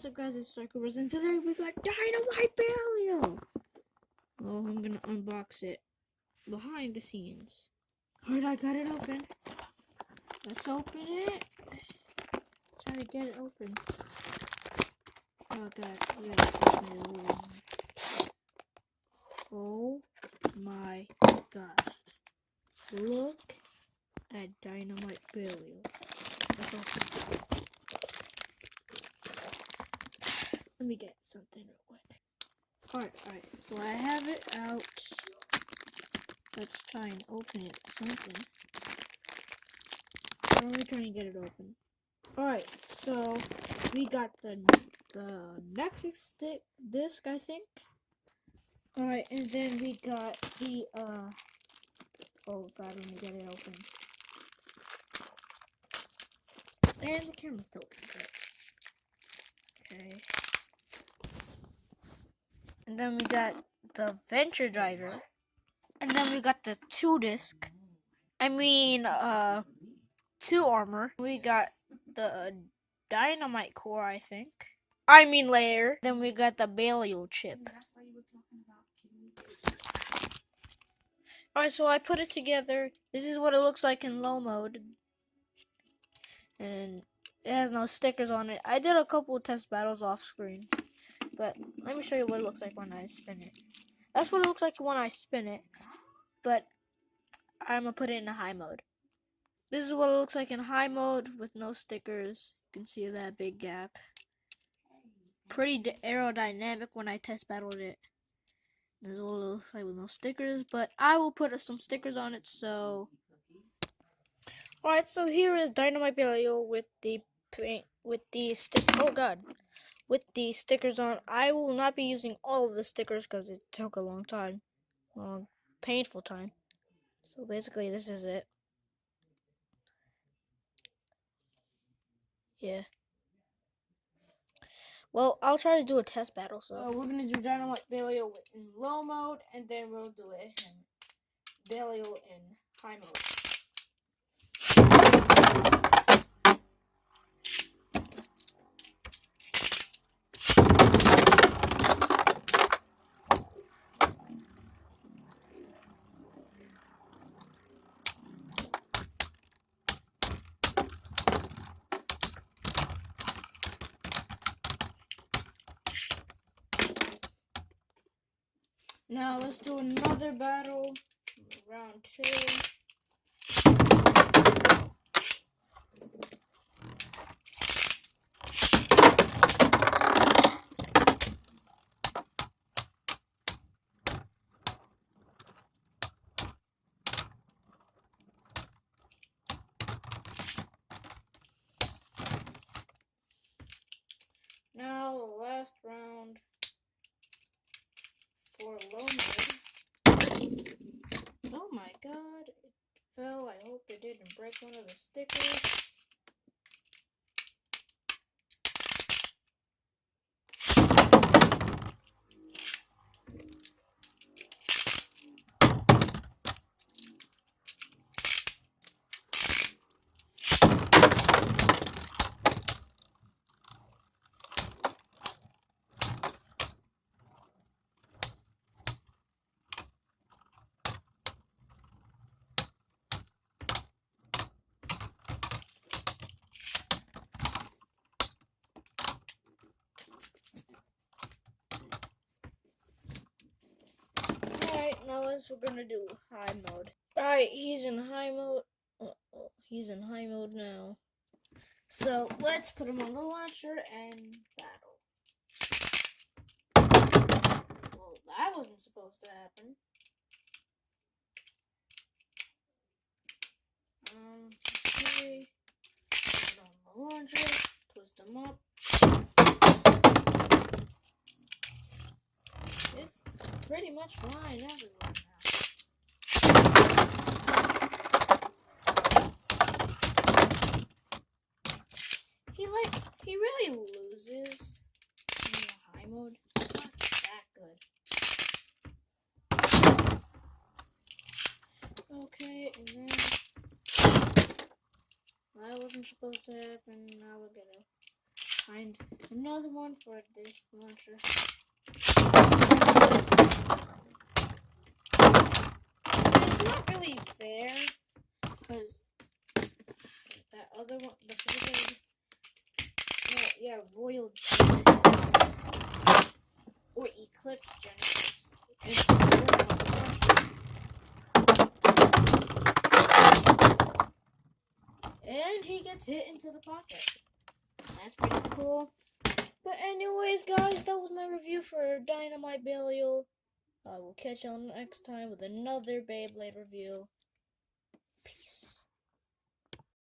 What's up, guys? It's Starkers, and today we got Dynaymite Belial. Oh, I'm gonna unbox it behind the scenes. Alright, I got it open. Let's open it. Try to get it open. Oh god, oh my gosh. Look at Dynaymite Belial. Let's open it. Let me get something real quick. Alright, so I have it out. Let's try and open it with something. I'm really trying to get it open. Alright, so we got the Nexus disc, I think. Alright, and then we got the oh god, let me get it open. And the camera's still open. Okay. And then we got the Venture Driver. And then we got the 2-disc. 2 armor. We got the Dynaymite core, I think. Layer. Then we got the Belial chip. Alright, so I put it together. This is what it looks like in low mode. And it has no stickers on it. I did a couple of test battles off screen. But let me show you what it looks like when I spin it. That's what it looks like when I spin it. But I'm going to put it in a high mode. This is what it looks like in high mode with no stickers. You can see that big gap. Pretty aerodynamic when I test battled it. This is what it looks like with no stickers, but I will put some stickers on it, so... Alright, so here is Dynaymite Belial with the stickers on. I will not be using all of the stickers because it took a long time. Long, painful time. So basically, this is it. Yeah. Well, I'll try to do a test battle. So we're gonna do Dynaymite Belial in low mode, and then we'll do it in Belial in high mode. Now let's do another battle, round 2. Now the last round for low mode. Oh my god, it fell. I hope it didn't break one of the stickers. Alright, now we're gonna do high mode. Alright, he's in high mode. He's in high mode now. So let's put him on the launcher and battle. Well, that wasn't supposed to happen. Okay. Put on the launcher, twist him up. It's pretty much flying everywhere now. He really loses in the high mode. It's not that good. Okay, and then that wasn't supposed to happen. Now we're gonna find another one for this launcher. It's not really fair because that other one, the first one, Royal Genesis or Eclipse Genesis. And he gets hit into the pocket. That's pretty cool. But anyways, guys, that was my review for Dynaymite Belial. I will catch you on next time with another Beyblade review.